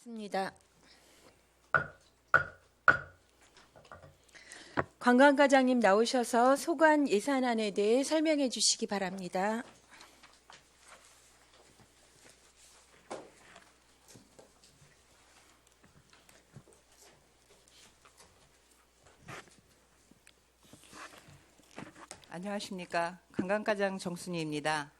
있습니다. 관광과장님 나오셔서 소관 예산안에 대해 설명해 주시기 바랍니다. 안녕하십니까. 관광과장 정순희입니다.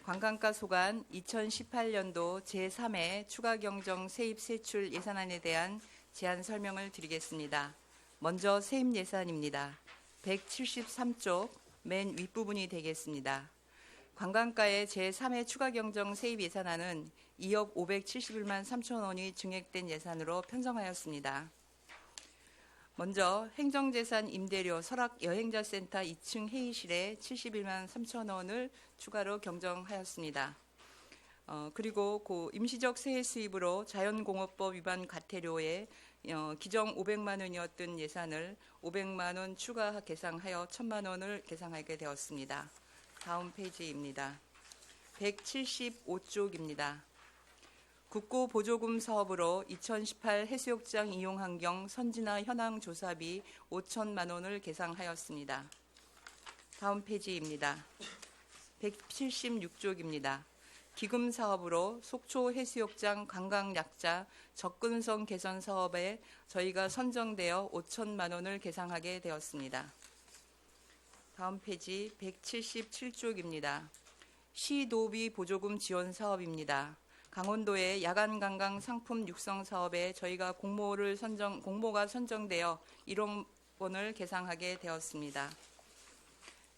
관광과 소관 2018년도 제3회 추가경정 세입세출 예산안에 대한 제안 설명을 드리겠습니다. 먼저 세입 예산입니다. 173쪽 맨 윗부분이 되겠습니다. 관광과의 제3회 추가경정 세입 예산안은 2억 571만 3천 원이 증액된 예산으로 편성하였습니다. 먼저 행정재산 임대료 설악 여행자센터 2층 회의실에 71만 3천 원을 추가로 경정하였습니다. 그리고 임시적 세해 수입으로 자연공업법 위반 과태료에 기정 500만 원이었던 예산을 500만 원 추가 계상하여 1,000만 원을 계상하게 되었습니다. 다음 페이지입니다. 175쪽입니다. 국고보조금 사업으로 2018 해수욕장 이용환경 선진화 현황 조사비 5천만 원을 계상하였습니다. 다음 페이지입니다. 176쪽입니다. 기금 사업으로 속초 해수욕장 관광약자 접근성 개선 사업에 저희가 선정되어 5천만 원을 계상하게 되었습니다. 다음 페이지 177쪽입니다. 시도비 보조금 지원 사업입니다. 강원도의 야간 관광 상품 육성 사업에 저희가 공모가 선정되어 1억 원을 계상하게 되었습니다.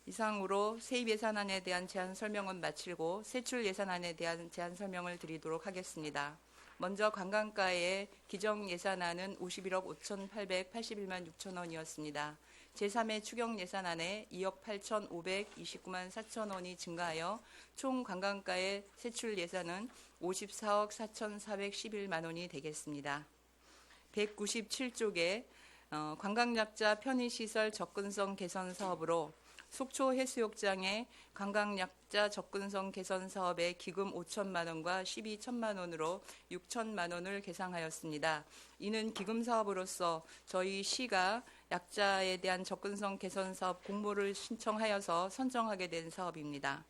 이상으로 세입 예산안에 대한 제안 설명은 마치고 세출 예산안에 대한 제안 설명을 드리도록 하겠습니다. 먼저 관광과의 기정 예산안은 51억 5,881만 6천 원이었습니다. 제3회 추경 예산안에 2억 8,529만 4천 원이 증가하여 총 관광과의 세출 예산은 54억 4,411만 원이 되겠습니다. 197쪽에 관광약자 편의시설 접근성 개선 사업으로 속초 해수욕장의 관광약자 접근성 개선 사업에 기금 5천만 원과 12천만 원으로 6천만 원을 계상하였습니다. 이는 기금 사업으로서 저희 시가 약자에 대한 접근성 개선 사업 공모를 신청하여서 선정하게 된 사업입니다.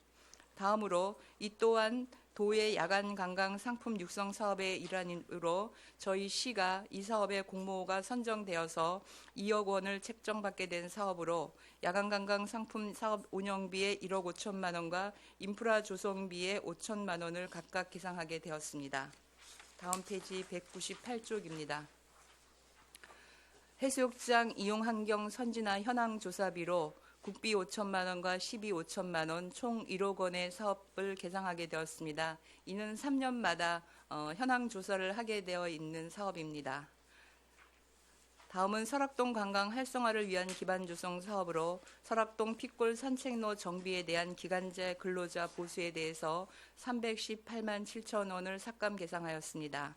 다음으로 이 또한 도의 야간 관광 상품 육성 사업의 일환으로 저희 시가 이 사업의 공모가 선정되어서 2억 원을 책정받게 된 사업으로 야간 관광 상품 사업 운영비에 1억 5천만 원과 인프라 조성비에 5천만 원을 각각 계상하게 되었습니다. 다음 페이지 198쪽입니다. 해수욕장 이용 환경 선진화 현황 조사비로 국비 5천만 원과 시비 5천만 원 총 1억 원의 사업을 계상하게 되었습니다. 이는 3년마다 현황 조사를 하게 되어 있는 사업입니다. 다음은 설악동 관광 활성화를 위한 기반 조성 사업으로 설악동 핏골 산책로 정비에 대한 기간제 근로자 보수에 대해서 318만 7천 원을 삭감 계상하였습니다.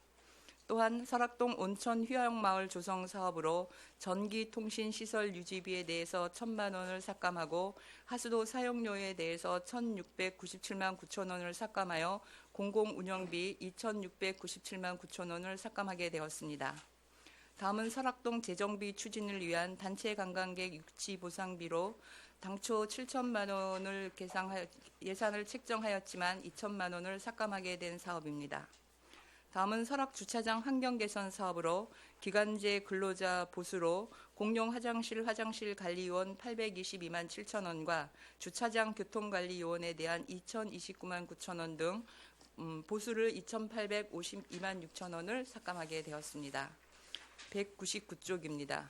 또한 설악동 온천 휴양마을 조성 사업으로 전기통신시설 유지비에 대해서 1,000만 원을 삭감하고 하수도 사용료에 대해서 1,697만 9천 원을 삭감하여 공공운영비 2,697만 9천 원을 삭감하게 되었습니다. 다음은 설악동 재정비 추진을 위한 단체 관광객 육지 보상비로 당초 7천만 원을 예산을 책정하였지만 2천만 원을 삭감하게 된 사업입니다. 다음은 설악 주차장 환경 개선 사업으로 기간제 근로자 보수로 공용 화장실 관리요원 822만 7천 원과 주차장 교통관리요원에 대한 2,029만 9천 원 등 보수를 2,852만 6천 원을 삭감하게 되었습니다. 199쪽입니다.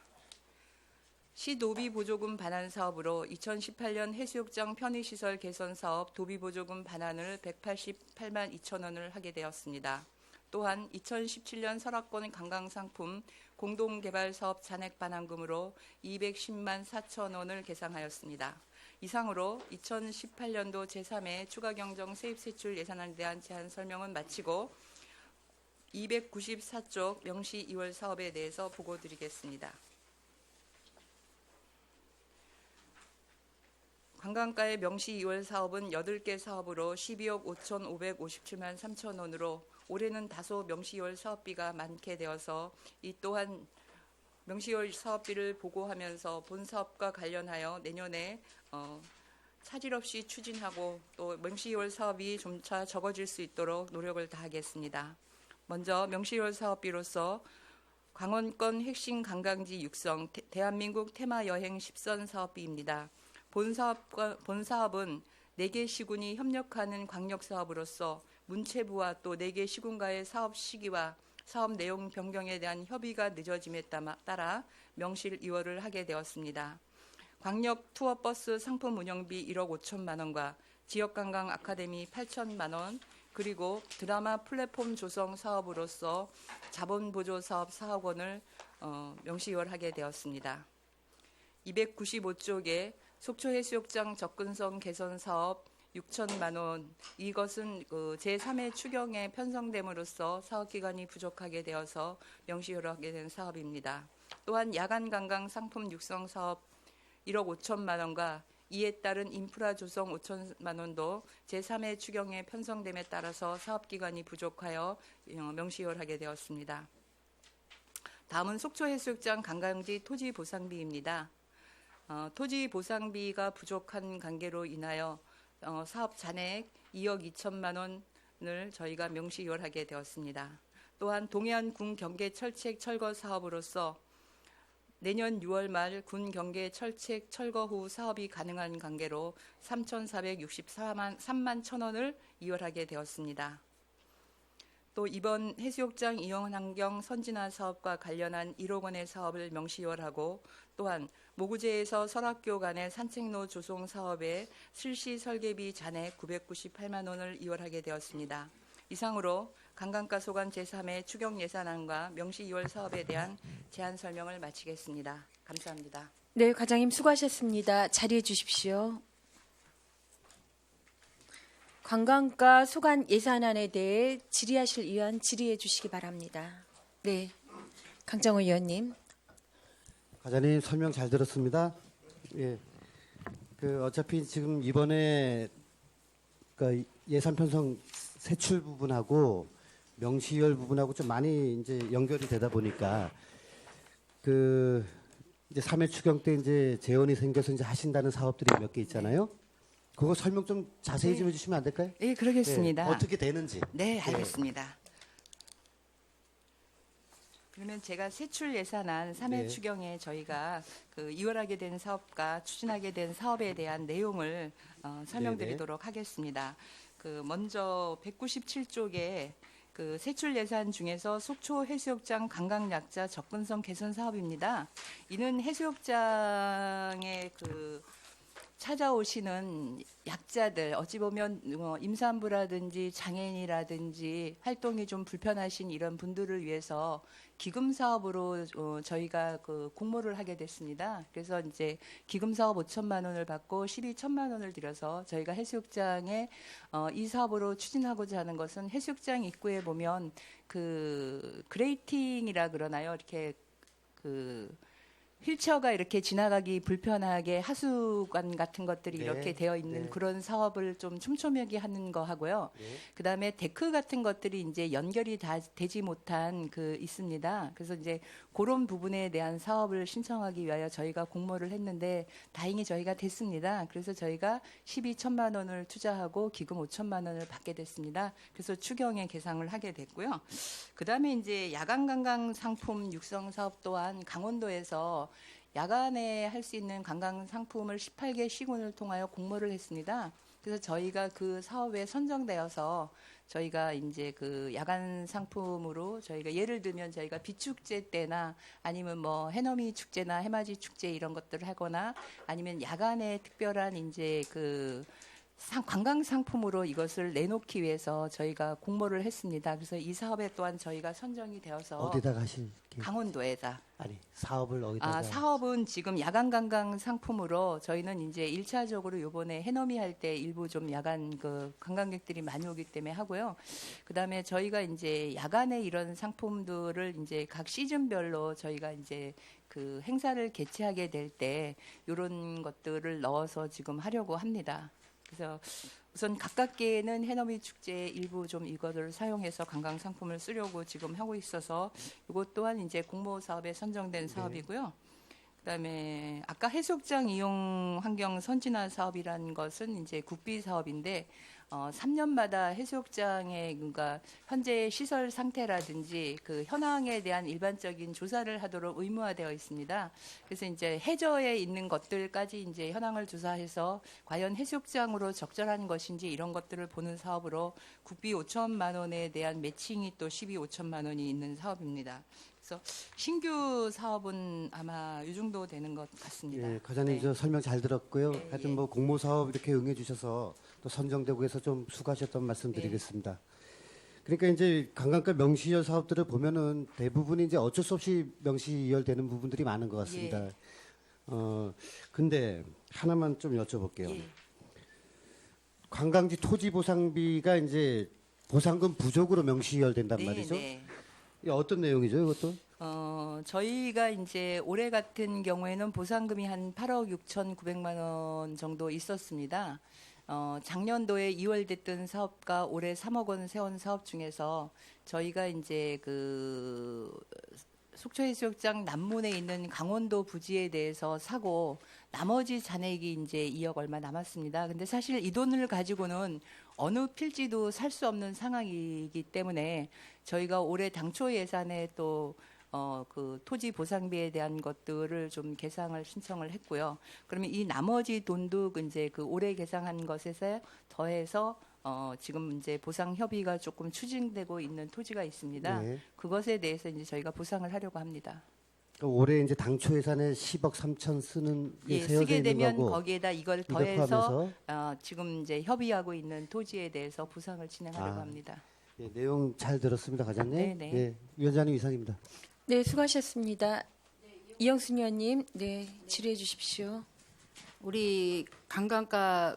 시도비 보조금 반환 사업으로 2018년 해수욕장 편의시설 개선 사업 도비 보조금 반환을 188만 2천 원을 하게 되었습니다. 또한 2017년 설악권 관광상품 공동개발사업 잔액 반환금으로 210만 4천 원을 계상하였습니다. 이상으로 2018년도 제3회 추가경정 세입세출 예산안에 대한 제안 설명은 마치고 294쪽 명시 2월 사업에 대해서 보고드리겠습니다. 관광과의 명시 2월 사업은 8개 사업으로 12억 5,557만 3천 원으로 올해는 다소 명시월 사업비가 많게 되어서 이 또한 명시월 사업비를 보고하면서 본 사업과 관련하여 내년에 차질 없이 추진하고 또 명시월 사업이 점차 적어질 수 있도록 노력을 다하겠습니다. 먼저 명시월 사업비로서 강원권 핵심 관광지 육성 대한민국 테마 여행 10선 사업비입니다. 본 사업은 4개 시군이 협력하는 광역 사업으로서 문체부와 또 4개 시군과의 사업 시기와 사업 내용 변경에 대한 협의가 늦어짐에 따라 명실 2월을 하게 되었습니다. 광역 투어버스 상품 운영비 1억 5천만 원과 지역관광 아카데미 8천만 원, 그리고 드라마 플랫폼 조성 사업으로서 자본보조 사업 4억 원을 명시월하게 되었습니다. 295쪽에 속초해수욕장 접근성 개선 사업 6천만 원, 이것은 제3회 추경에 편성됨으로써 사업기간이 부족하게 되어서 명시월하게 된 사업입니다. 또한 야간 관광 상품 육성 사업 1억 5천만 원과 이에 따른 인프라 조성 5천만 원도 제3회 추경에 편성됨에 따라서 사업기간이 부족하여 명시월하게 되었습니다. 다음은 속초해수욕장 관광지 토지 보상비입니다. 토지 보상비가 부족한 관계로 인하여 사업 잔액 2억 2천만 원을 저희가 명시월하게 되었습니다. 또한 동해안군 경계 철책 철거 사업으로서 내년 6월 말 군 경계 철책 철거 후 사업이 가능한 관계로 3,464만 3만 1,000원을 이월하게 되었습니다. 또 이번 해수욕장 이용 환경 선진화 사업과 관련한 1억 원의 사업을 명시월하고 또한 모구제에서 설악교 간의 산책로 조성 사업의 실시 설계비 잔액 998만 원을 이월하게 되었습니다. 이상으로 관광가 소관 제3회 추경 예산안과 명시 2월 사업에 대한 제안 설명을 마치겠습니다. 감사합니다. 네, 과장님 수고하셨습니다. 자리해 주십시오. 관광가 소관 예산안에 대해 질의하실 의원 질의해 주시기 바랍니다. 네, 강정호 의원님. 과장님 설명 잘 들었습니다. 예, 어차피 지금 이번에 예산 편성 세출 부분하고 명시월 부분하고 좀 많이 이제 연결이 되다 보니까 이제 3회 추경 때 이제 재원이 생겨서 이제 하신다는 사업들이 몇 개 있잖아요. 그거 설명 좀 자세히 좀 해주시면 안 될까요? 네, 그러겠습니다. 네, 어떻게 되는지. 네, 알겠습니다. 그러면 제가 세출 예산안 3회 네. 추경에 저희가 이월하게 된 사업과 추진하게 된 사업에 대한 내용을 설명드리도록 하겠습니다. 먼저 197쪽에 세출 예산 중에서 속초 해수욕장 관광약자 접근성 개선 사업입니다. 이는 해수욕장에 찾아오시는 약자들, 어찌 보면 임산부라든지 장애인이라든지 활동이 좀 불편하신 이런 분들을 위해서 기금 사업으로 저희가 공모를 하게 됐습니다. 그래서 이제 기금 사업 5천만 원을 받고 12천만 원을 들여서 저희가 해수욕장에 이 사업으로 추진하고자 하는 것은 해수욕장 입구에 보면 그레이팅이라 그러나요? 이렇게 휠체어가 이렇게 지나가기 불편하게 하수관 같은 것들이 네, 이렇게 되어 있는 네. 그런 사업을 좀 촘촘하게 하는 거 하고요. 네. 그다음에 데크 같은 것들이 이제 연결이 다 되지 못한 있습니다. 그래서 이제 그런 부분에 대한 사업을 신청하기 위하여 저희가 공모를 했는데 다행히 저희가 됐습니다. 그래서 저희가 12천만 원을 투자하고 기금 5천만 원을 받게 됐습니다. 그래서 추경에 계상을 하게 됐고요. 그다음에 이제 야간 관광 상품 육성 사업 또한 강원도에서 야간에 할 수 있는 관광 상품을 18개 시군을 통하여 공모를 했습니다. 그래서 저희가 그 사업에 선정되어서 저희가 이제 야간 상품으로 저희가 예를 들면 저희가 비축제 때나 아니면 뭐 해넘이 축제나 해맞이 축제 이런 것들을 하거나 아니면 야간에 특별한 이제 관광 상품으로 이것을 내놓기 위해서 저희가 공모를 했습니다. 그래서 이 사업에 또한 저희가 선정이 되어서 어디다가 하실? 강원도에다. 아니 사업을 어디다가? 사업은 지금 야간 관광 상품으로 저희는 이제 1차적으로 요번에 해넘이 할 때 일부 좀 야간 관광객들이 많이 오기 때문에 하고요. 그다음에 저희가 이제 야간에 이런 상품들을 이제 각 시즌별로 저희가 이제 행사를 개최하게 될 때 이런 것들을 넣어서 지금 하려고 합니다. 그래서 우선 가깝게는 해넘이 축제 일부 좀 이것을 사용해서 관광 상품을 쓰려고 지금 하고 있어서 이것 또한 이제 공모 사업에 선정된 사업이고요. 그다음에 아까 해수욕장 이용 환경 선진화 사업이라는 것은 이제 국비 사업인데 3년마다 해수욕장의 그러니까 현재 시설 상태라든지 그 현황에 대한 일반적인 조사를 하도록 의무화되어 있습니다. 그래서 이제 해저에 있는 것들까지 이제 현황을 조사해서 과연 해수욕장으로 적절한 것인지 이런 것들을 보는 사업으로 국비 5천만 원에 대한 매칭이 또 12,5천만 원이 있는 사업입니다. 그래서 신규 사업은 아마 이 정도 되는 것 같습니다. 예, 과장님 네. 저 설명 잘 들었고요. 네, 하여튼 예. 뭐 공모 사업 이렇게 응해 주셔서 또 선정되고 해서 좀 수고하셨던 말씀 네. 드리겠습니다. 그러니까 이제 관광가 명시이열 사업들을 보면은 대부분이 이제 어쩔 수 없이 명시이열되는 부분들이 많은 것 같습니다. 예. 근데 하나만 좀 여쭤볼게요. 예. 관광지 토지 보상비가 이제 보상금 부족으로 명시이열된단 말이죠. 네. 이게 어떤 내용이죠, 이것도? 저희가 이제 올해 같은 경우에는 보상금이 한 8억 6,900만 원 정도 있었습니다. 작년도에 2월 됐던 사업과 올해 3억 원 세운 사업 중에서 저희가 이제 그 속초해수욕장 남문에 있는 강원도 부지에 대해서 사고 나머지 잔액이 이제 2억 얼마 남았습니다. 근데 사실 이 돈을 가지고는 어느 필지도 살 수 없는 상황이기 때문에 저희가 올해 당초 예산에 또 그 토지 보상비에 대한 것들을 좀 계상을 신청을 했고요. 그러면 이 나머지 돈도 이제 그 올해 계상한 것에서 더해서 지금 이제 보상 협의가 조금 추진되고 있는 토지가 있습니다. 네. 그것에 대해서 이제 저희가 보상을 하려고 합니다. 그러니까 올해 이제 당초 예산에 10억 3천 쓰는 게 예, 세워져 쓰게 있는 되면 거고 거기에다 이걸 이거 더해서 포함해서 지금 이제 협의하고 있는 토지에 대해서 보상을 진행하려고 아. 합니다. 예, 내용 잘 들었습니다, 과장님. 네, 네. 예, 위원장님 이상입니다. 네, 수고하셨습니다. 이영순 의원님, 네, 질의해 주십시오. 우리 관광가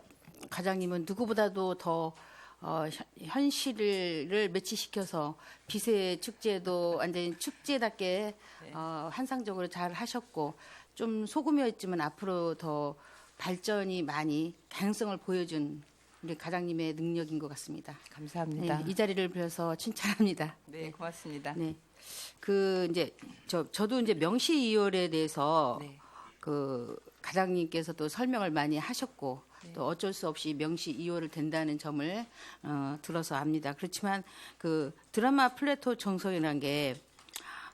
과장님은 누구보다도 더 현실을 매치시켜서 비세 축제도 완전히 축제답게 환상적으로 잘 하셨고 좀 소금이었지만 앞으로 더 발전이 많이 가능성을 보여준 우리 과장님의 능력인 것 같습니다. 감사합니다. 네, 이 자리를 빌어서 칭찬합니다. 네, 고맙습니다. 네, 그 이제 저도 이제 명시이율에 대해서 네. 그 과장님께서도 설명을 많이 하셨고 네. 또 어쩔 수 없이 명시이율을 된다는 점을 들어서 압니다. 그렇지만 그 드라마 플래토 정성이라는 게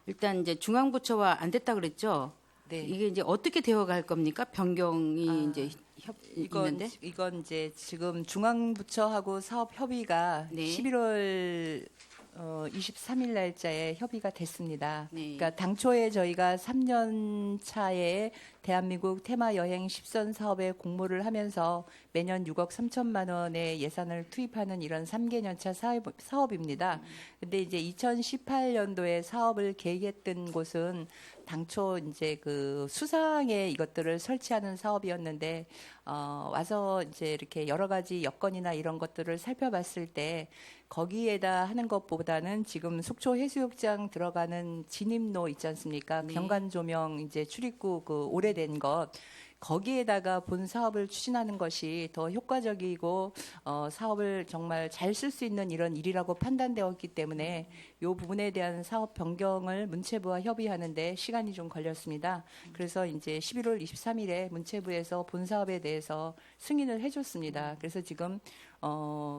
일단 이제 중앙부처와 안 됐다 그랬죠. 네. 이게 이제 어떻게 되어갈 겁니까? 변경이 이제 있는데. 이건 이제 지금 중앙부처하고 사업 협의가 네. 11월 23일 날짜에 협의가 됐습니다. 네. 그러니까 당초에 저희가 3년 차에 대한민국 테마 여행 10선 사업에 공모를 하면서 매년 6억 3천만 원의 예산을 투입하는 이런 3개년차 사업입니다. 근데 이제 2018년도에 사업을 계획했던 곳은 당초 이제 그 수상에 이것들을 설치하는 사업이었는데 와서 이제 이렇게 여러 가지 여건이나 이런 것들을 살펴봤을 때 거기에다 하는 것보다는 지금 속초 해수욕장 들어가는 진입로 있지 않습니까? 네. 경관 조명 이제 출입구 그 오래된 것 거기에다가 본 사업을 추진하는 것이 더 효과적이고 사업을 정말 잘 쓸 수 있는 이런 일이라고 판단되었기 때문에 이 부분에 대한 사업 변경을 문체부와 협의하는데 시간이 좀 걸렸습니다. 그래서 이제 11월 23일에 문체부에서 본 사업에 대해서 승인을 해줬습니다. 그래서 지금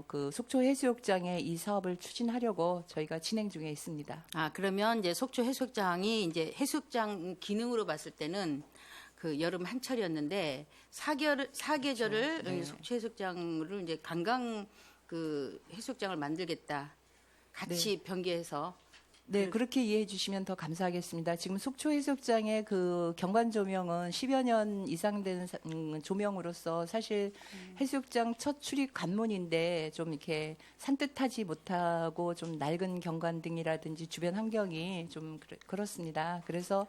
그 속초 해수욕장에 이 사업을 추진하려고 저희가 진행 중에 있습니다. 아, 그러면 이제 속초 해수욕장이 이제 해수욕장 기능으로 봤을 때는 그 여름 한철이었는데 사계절을 네. 속초 해수욕장을 이제 관광 그 해수욕장을 만들겠다. 같이 변개해서 네, 그렇게 이해해 주시면 더 감사하겠습니다. 지금 속초 해수욕장의 그 경관 조명은 10여 년 이상 된 조명으로서 사실 해수욕장 첫 출입 관문인데 좀 이렇게 산뜻하지 못하고 좀 낡은 경관등이라든지 주변 환경이 좀 그렇습니다. 그래서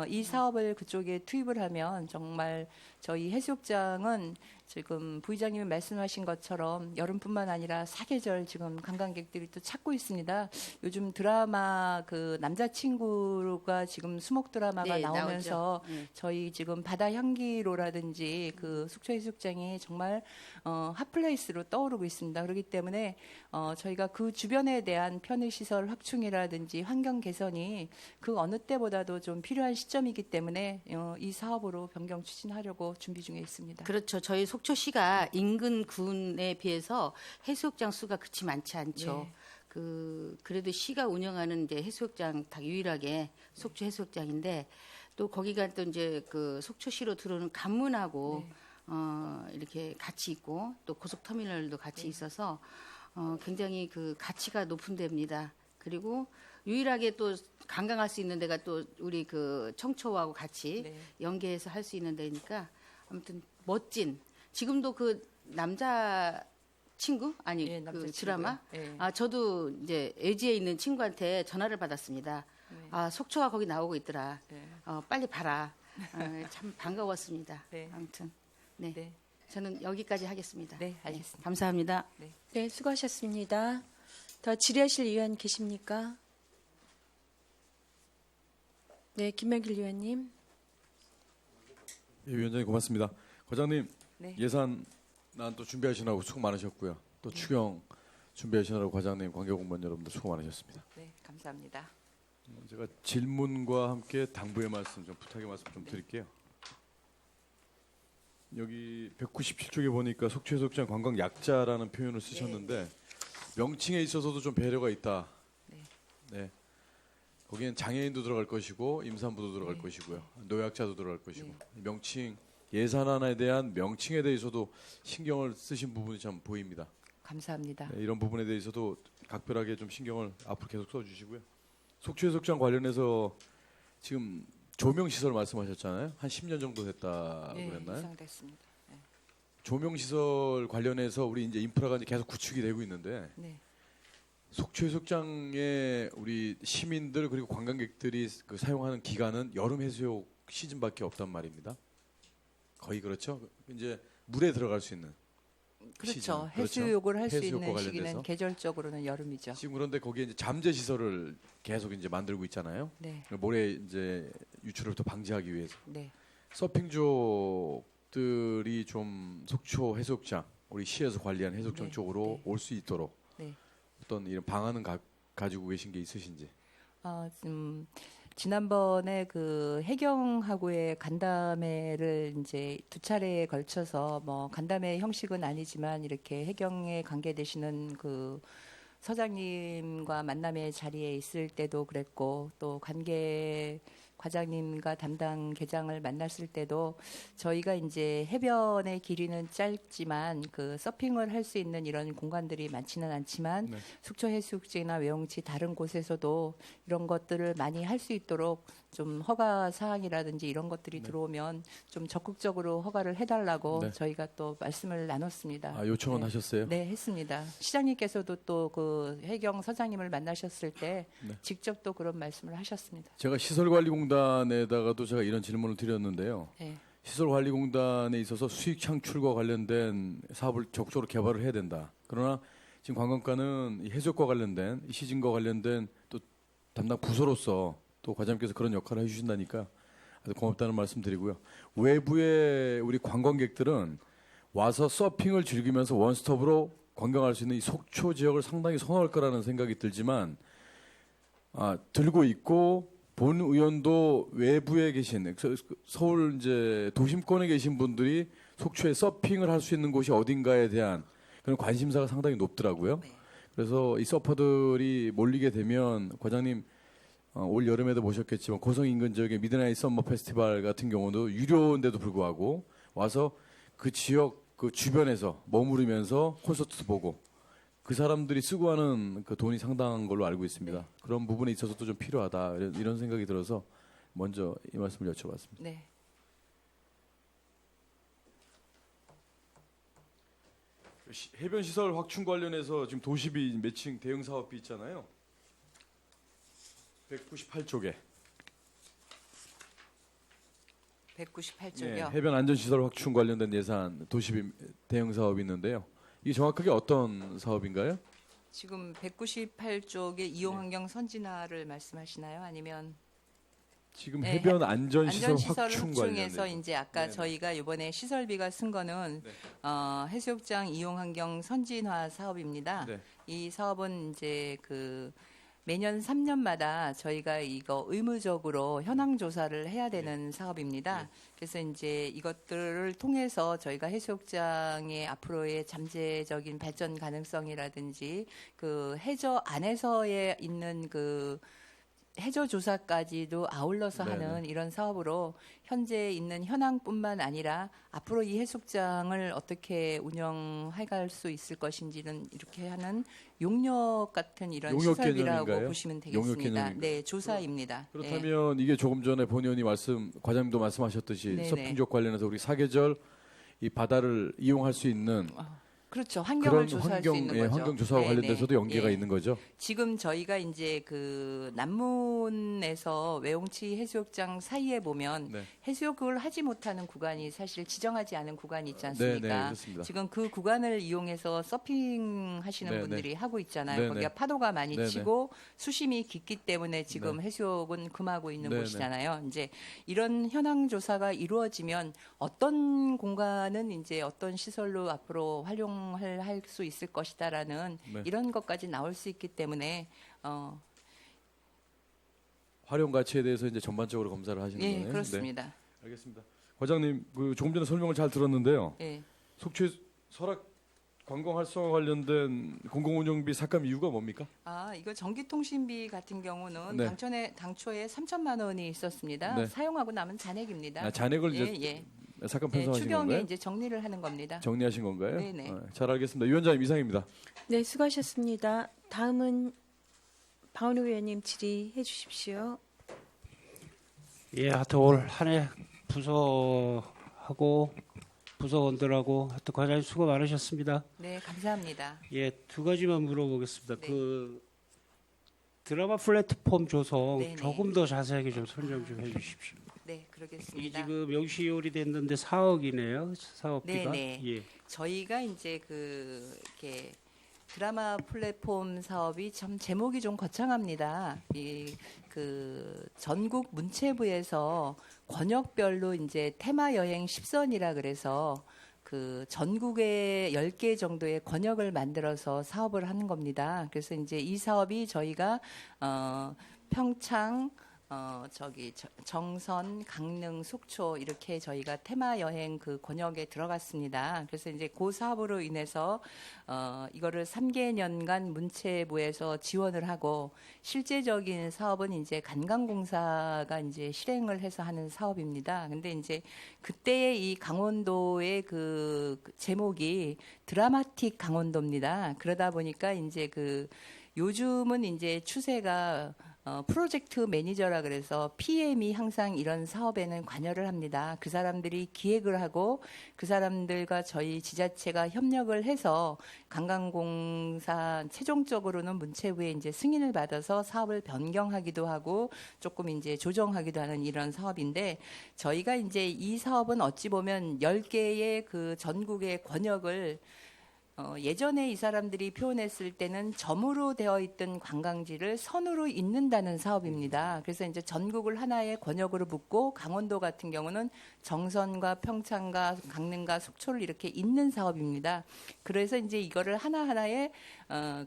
이 사업을 그쪽에 투입을 하면 정말 저희 해수욕장은 지금 부의장님이 말씀하신 것처럼 여름뿐만 아니라 사계절 지금 관광객들이 또 찾고 있습니다. 요즘 드라마 그 남자친구가 지금 수목 드라마가 네, 나오면서 나오죠. 네. 저희 지금 바다 향기로라든지 그 속초 해수욕장이 정말 핫플레이스로 떠오르고 있습니다. 그렇기 때문에 저희가 그 주변에 대한 편의시설 확충이라든지 환경 개선이 그 어느 때보다도 좀 필요한 시점이기 때문에 이 사업으로 변경 추진하려고 준비 중에 있습니다. 그렇죠. 저희 속초시가 인근 군에 비해서 해수욕장 수가 그치 많지 않죠. 네. 그래도 시가 운영하는 이제 해수욕장 다 유일하게 속초 해수욕장인데 또 거기가 또 이제 그 속초시로 들어오는 관문하고 이렇게 같이 있고 또 고속터미널도 같이 있어서 굉장히 그 가치가 높은 데입니다. 그리고 유일하게 또 관광할 수 있는 데가 또 우리 그 청초하고 같이 네. 연계해서 할 수 있는 데니까 아무튼 멋진 지금도 그 남자 친구 아니 예, 그 남자친구요. 드라마 예. 저도 이제 예지에 있는 친구한테 전화를 받았습니다. 네. 속초가 거기 나오고 있더라. 네. 빨리 봐라. 참 반가웠습니다. 네. 아무튼 네. 네. 저는 여기까지 하겠습니다. 네, 알겠습니다. 감사합니다. 네, 수고하셨습니다. 더 질의하실 의원 계십니까? 네, 김명길 의원님. 예, 위원장님 고맙습니다. 과장님 네. 예산안 또 준비하시느라고 수고 많으셨고요. 또 추경 준비하시느라고 과장님, 관계공무원 여러분들 수고 많으셨습니다. 네, 감사합니다. 제가 질문과 함께 당부의 말씀 좀 부탁의 말씀 좀 드릴게요. 여기 197쪽에 보니까 속초해수욕장 관광 약자라는 표현을 쓰셨는데 명칭에 있어서도 좀 배려가 있다. 네. 네. 거기엔 장애인도 들어갈 것이고 임산부도 들어갈 것이고요. 노약자도 들어갈 것이고 명칭 예산안에 대한 명칭에 대해서도 신경을 쓰신 부분이 참 보입니다. 감사합니다. 네, 이런 부분에 대해서도 각별하게 좀 신경을 앞으로 계속 써주시고요. 속초해수욕장 관련해서 지금 조명 시설 말씀하셨잖아요. 한 10년 정도 됐다 네, 그랬나요? 이상 됐습니다. 네. 조명 시설 관련해서 우리 이제 인프라가 이제 계속 구축이 되고 있는데 네. 속초해수욕장에 우리 시민들 그리고 관광객들이 그 사용하는 기간은 여름 해수욕 시즌밖에 없단 말입니다. 거의 그렇죠. 이제 물에 들어갈 수 있는 그렇죠. 시즌. 해수욕을 할 수 해수욕과 있는 관련돼서. 시기는 계절적으로는 여름이죠. 지금 그런데 거기에 이제 잠재 시설을 계속 이제 만들고 있잖아요. 네. 모래 이제 유출을 더 방지하기 위해서 네. 서핑족들이 좀 속초 해수욕장 우리 시에서 관리한 해수욕장 네, 쪽으로 네. 올 수 있도록 네. 어떤 이런 방안은 가지고 계신 게 있으신지. 지난번에 그 해경하고의 간담회를 이제 두 차례에 걸쳐서 뭐 간담회 형식은 아니지만 이렇게 해경에 관계되시는 그 서장님과 만남의 자리에 있을 때도 그랬고 또 관계 과장님과 담당 계장을 만났을 때도 저희가 이제 해변의 길이는 짧지만 그 서핑을 할 수 있는 이런 공간들이 많지는 않지만 네. 속초 해수욕장이나 외용지 다른 곳에서도 이런 것들을 많이 할 수 있도록 좀 허가 사항이라든지 이런 것들이 들어오면 좀 적극적으로 허가를 해달라고 네. 저희가 또 말씀을 나눴습니다. 아, 요청은 네. 하셨어요? 네, 했습니다. 시장님께서도 또 그 해경 서장님을 만나셨을 때 네. 직접 또 그런 말씀을 하셨습니다. 제가 시설관리공단에다가도 제가 이런 질문을 드렸는데요. 네. 시설관리공단에 있어서 수익 창출과 관련된 사업을 적극적으로 개발을 해야 된다. 그러나 지금 관광과는 이 해수욕과 관련된 이 시즌과 관련된 또 담당 부서로서 또 과장님께서 그런 역할을 해주신다니까 아주 고맙다는 말씀드리고요. 외부의 우리 관광객들은 와서 서핑을 즐기면서 원스톱으로 관광할 수 있는 이 속초 지역을 상당히 선호할 거라는 생각이 들지만 들고 있고 본 의원도 외부에 계신 서울 이제 도심권에 계신 분들이 속초에 서핑을 할 수 있는 곳이 어딘가에 대한 그런 관심사가 상당히 높더라고요. 그래서 이 서퍼들이 몰리게 되면 과장님 올 여름에도 보셨겠지만 고성 인근 지역의 미드나잇 썸머 페스티벌 같은 경우도 유료인데도 불구하고 와서 그 지역 그 주변에서 머무르면서 콘서트도 보고 그 사람들이 쓰고 하는 그 돈이 상당한 걸로 알고 있습니다. 그런 부분에 있어서도 좀 필요하다 이런 생각이 들어서 먼저 이 말씀을 여쭤봤습니다. 네. 해변 시설 확충 관련해서 지금 도시비 매칭 대응 사업비 있잖아요. 198쪽에 198조요. 해변 안전시설 확충 관련된 예산 도시비 대형 사업이 있는데요. 이게 정확하게 어떤 사업인가요? 지금 198쪽의 이용환경 선진화를 말씀하시나요? 아니면 지금 네, 해변 안전시설 안전시설 확충 확충에서 관련된 이제 아까 네네. 저희가 이번에 시설비가 쓴 거는 해수욕장 이용환경 선진화 사업입니다. 네. 이 사업은 이제 그 매년 3년마다 저희가 이거 의무적으로 현황 조사를 해야 되는 사업입니다. 그래서 이제 이것들을 통해서 저희가 해수욕장의 앞으로의 잠재적인 발전 가능성이라든지 그 해저 안에서의 있는 그 해저 조사까지도 아울러서 네네. 하는 이런 사업으로 현재 있는 현황뿐만 아니라 앞으로 이 해수욕장을 어떻게 운영해 갈 수 있을 것인지는 이렇게 하는 용역 같은 이런 용역 시설비라고 개념인가요? 보시면 용역 되겠습니다. 개념인가요? 네, 조사입니다. 네. 그렇다면 이게 조금 전에 본 의원이 과장님도 말씀하셨듯이 네네. 서핑족 관련해서 우리 사계절 이 바다를 이용할 수 있는 그렇죠. 환경을 그런 조사할 수 있는 거죠. 환경 조사와 네네. 관련돼서도 연계가 예. 있는 거죠. 지금 저희가 이제 그 남문에서 외홍치 해수욕장 사이에 보면 네. 해수욕을 하지 못하는 구간이 사실 지정하지 않은 구간이 있지 네, 않습니까? 네, 그렇습니다. 지금 그 구간을 이용해서 서핑 하시는 네, 분들이 하고 있잖아요. 네, 거기가 네. 파도가 많이 네, 네. 치고 수심이 깊기 때문에 지금 해수욕은 금하고 있는 네, 네. 곳이잖아요. 이제 이런 현황 조사가 이루어지면 어떤 공간은 이제 어떤 시설로 앞으로 활용을 할 수 있을 것이다라는 네. 이런 것까지 나올 수 있기 때문에 활용 가치에 대해서 이제 전반적으로 검사를 하시는 예, 거네요. 그렇습니다. 네, 알겠습니다. 과장님, 그 조금 전에 설명을 잘 들었는데요. 예. 속초 설악 관광 활성화 관련된 공공운영비 삭감 이유가 뭡니까? 아, 이거 전기통신비 같은 경우는 네. 당초에 3천만 원이 있었습니다. 네. 사용하고 남은 잔액입니다. 아, 잔액을 예, 이제 예. 삭감 예, 편성하신 추경에 건가요? 이제 정리를 하는 겁니다. 정리하신 건가요? 네네. 잘 알겠습니다. 위원장님 이상입니다. 네, 수고하셨습니다. 다음은 박원우 의원님 질의해 주십시오. 예, 하여튼 올 한 해 부서하고 부서원들하고 하여튼 과장님 수고 많으셨습니다. 네, 감사합니다. 예, 두 가지만 물어보겠습니다. 네. 그 드라마 플랫폼 조성 네네. 조금 더 자세하게 좀 설명 좀 해주십시오. 네, 이게 그러겠습니다. 지금 명시효율이 됐는데 4억이네요, 사업비가. 네네. 예. 저희가 이제 그 이렇게 드라마 플랫폼 사업이 참 제목이 좀 거창합니다. 이 그 전국 문체부에서 권역별로 이제 테마 여행 10선이라 그래서 그 전국에 10개 정도의 권역을 만들어서 사업을 하는 겁니다. 그래서 이제 이 사업이 저희가 평창 정선, 강릉, 속초 이렇게 저희가 테마 여행 그 권역에 들어갔습니다. 그래서 이제 그 사업으로 인해서 이거를 3개년간 문체부에서 지원을 하고 실제적인 사업은 이제 관광공사가 이제 실행을 해서 하는 사업입니다. 근데 이제 그때의 이 강원도의 그 제목이 드라마틱 강원도입니다. 그러다 보니까 이제 그 요즘은 이제 추세가 프로젝트 매니저라 그래서 PM이 항상 이런 사업에는 관여를 합니다. 그 사람들이 기획을 하고 그 사람들과 저희 지자체가 협력을 해서 관광공사 최종적으로는 문체부에 이제 승인을 받아서 사업을 변경하기도 하고 조금 이제 조정하기도 하는 이런 사업인데 저희가 이제 이 사업은 어찌 보면 10개의 그 전국의 권역을 예전에 이 사람들이 표현했을 때는 점으로 되어 있던 관광지를 선으로 잇는다는 사업입니다. 그래서 이제 전국을 하나의 권역으로 묶고 강원도 같은 경우는 정선과 평창과 강릉과 속초를 이렇게 잇는 사업입니다. 그래서 이제 이거를 하나하나의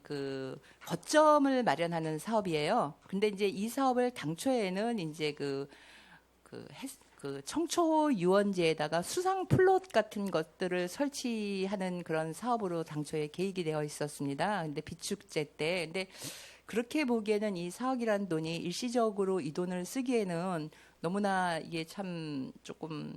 그 거점을 마련하는 사업이에요. 근데 이제 이 사업을 당초에는 이제 그 청초 유원지에다가 수상 플롯 같은 것들을 설치하는 그런 사업으로 당초에 계획이 되어 있었습니다. 근데 비축제 때. 근데 그렇게 보기에는 이 4억이라는 돈이 일시적으로 이 돈을 쓰기에는 너무나 이게 참 조금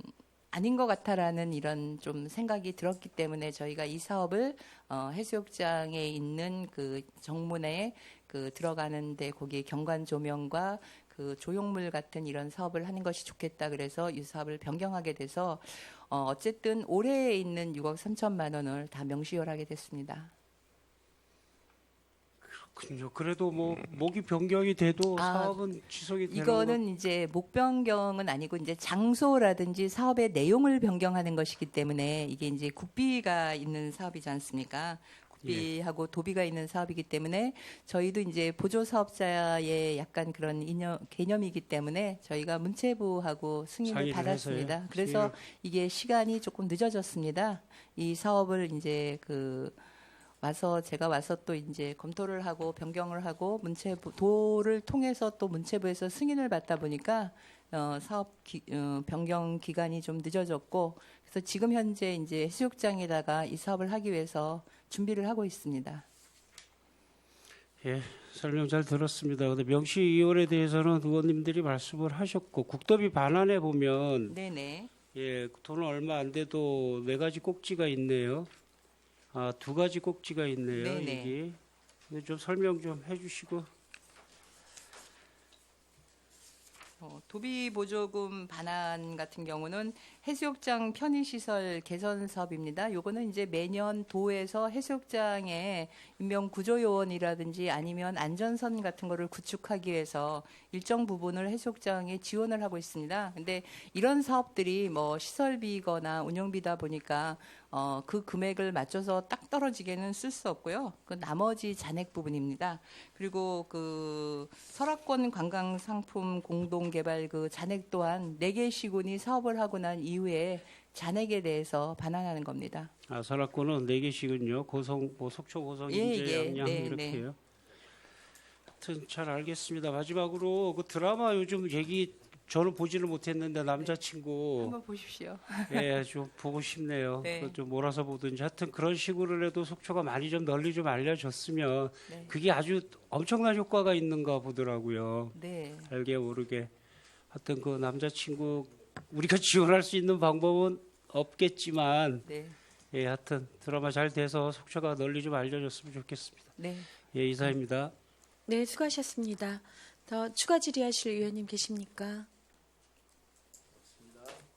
아닌 것 같다라는 이런 좀 생각이 들었기 때문에 저희가 이 사업을 해수욕장에 있는 그 정문에 그 들어가는데 거기 경관 조명과 그 조형물 같은 이런 사업을 하는 것이 좋겠다 그래서 이 사업을 변경하게 돼서 어쨌든 올해에 있는 6억 3천만 원을 다 명시효하게 됐습니다. 그렇군요. 그래도 뭐 목이 변경이 돼도 아, 사업은 지속이 되는 이거는 이제 목 변경은 아니고 이제 장소라든지 사업의 내용을 변경하는 것이기 때문에 이게 이제 국비가 있는 사업이지 않습니까? 국비하고 도비가 있는 사업이기 때문에 저희도 이제 보조 사업자의 약간 그런 개념이기 때문에 저희가 문체부하고 승인을 상의를 받았습니다. 해서요? 그래서 이게 시간이 조금 늦어졌습니다. 이 사업을 이제 제가 와서 또 이제 검토를 하고 변경을 하고 도를 통해서 또 문체부에서 승인을 받다 보니까 변경 기간이 좀 늦어졌고 그래서 지금 현재 이제 해수욕장에다가 이 사업을 하기 위해서 준비를 하고 있습니다. 예, 설명 잘 들었습니다. 근데 명시이월에 대해서는 의원님들이 말씀을 하셨고 국도비 반환에 보면 네네. 예, 돈은 얼마 안 돼도 4가지 꼭지가 있네요. 아, 2가지 꼭지가 있네요. 네네. 이게 이거 좀 설명 좀 해주시고. 도비 보조금 반환 같은 경우는 해수욕장 편의시설 개선 사업입니다. 요거는 이제 매년 도에서 해수욕장에 인명 구조 요원이라든지 아니면 안전선 같은 거를 구축하기 위해서 일정 부분을 해수욕장에 지원을 하고 있습니다. 근데 이런 사업들이 뭐 시설비거나 운영비다 보니까 그 금액을 맞춰서 딱 떨어지게는 쓸 수 없고요. 그 나머지 잔액 부분입니다. 그리고 그 설악권 관광상품 공동개발 그 잔액 또한 4개 시군이 사업을 하고 난 이후에 잔액에 대해서 반환하는 겁니다. 아, 설악권은 4개씩은요. 속초, 고성, 예, 인제, 예. 양양 네, 이렇게요. 하여튼 잘 알겠습니다. 마지막으로 그 드라마 요즘 얘기 저는 보지를 못했는데 남자친구 한번 보십시오. 예, 좀 보고 싶네요. 네. 그거 좀 몰아서 보든지 하여튼 그런 식으로 해도 속초가 많이 좀 널리 좀 알려졌으면 네. 그게 아주 엄청난 효과가 있는가 보더라고요. 네. 알게 모르게. 하여튼 그 남자친구 우리가 지원할 수 있는 방법은 없겠지만 네. 예, 하여튼 드라마 잘 돼서 속초가 널리 좀 알려졌으면 좋겠습니다. 네. 예, 이사입니다. 네, 수고하셨습니다. 더 추가 질의하실 의원님 계십니까?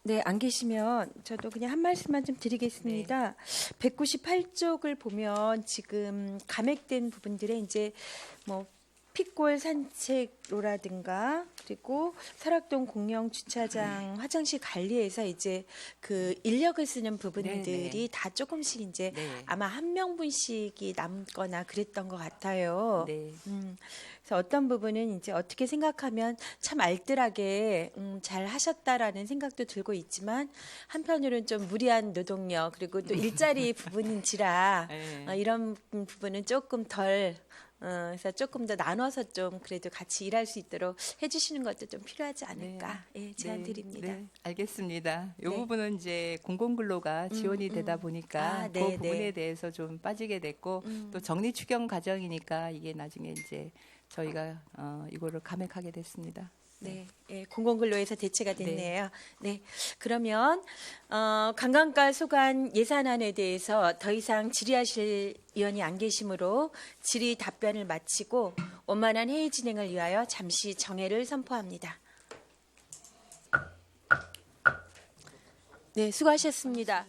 네, 안 계시면 저도 그냥 한 말씀만 좀 드리겠습니다. 198쪽을 보면 지금 감액된 부분들에 이제 뭐 핏골 산책로라든가 그리고 설악동 공영 주차장 화장실 관리에서 이제 그 인력을 쓰는 부분들이 네, 네. 다 조금씩 이제 네. 아마 한 명분씩이 남거나 그랬던 것 같아요. 네. 그래서 어떤 부분은 이제 어떻게 생각하면 참 알뜰하게 잘 하셨다라는 생각도 들고 있지만 한편으로는 좀 무리한 노동력 그리고 또 일자리 부분인지라 네. 이런 부분은 조금 덜 그래서 조금 더 나눠서 좀 그래도 같이 일할 수 있도록 해주시는 것도 좀 필요하지 않을까 예, 제안 드립니다. 네, 알겠습니다. 이 네. 부분은 이제 공공근로가 지원이 되다 보니까 아, 그 네, 부분에 네. 대해서 좀 빠지게 됐고 또 정리 추경 과정이니까 이게 나중에 이제 저희가 이거를 감액하게 됐습니다. 네, 예, 공공근로에서 대체가 됐네요. 네, 그러면 관광가 소관 예산안에 대해서 더 이상 질의하실 의원이 안 계시므로 질의 답변을 마치고 원만한 회의 진행을 위하여 잠시 정회를 선포합니다. 네, 수고하셨습니다.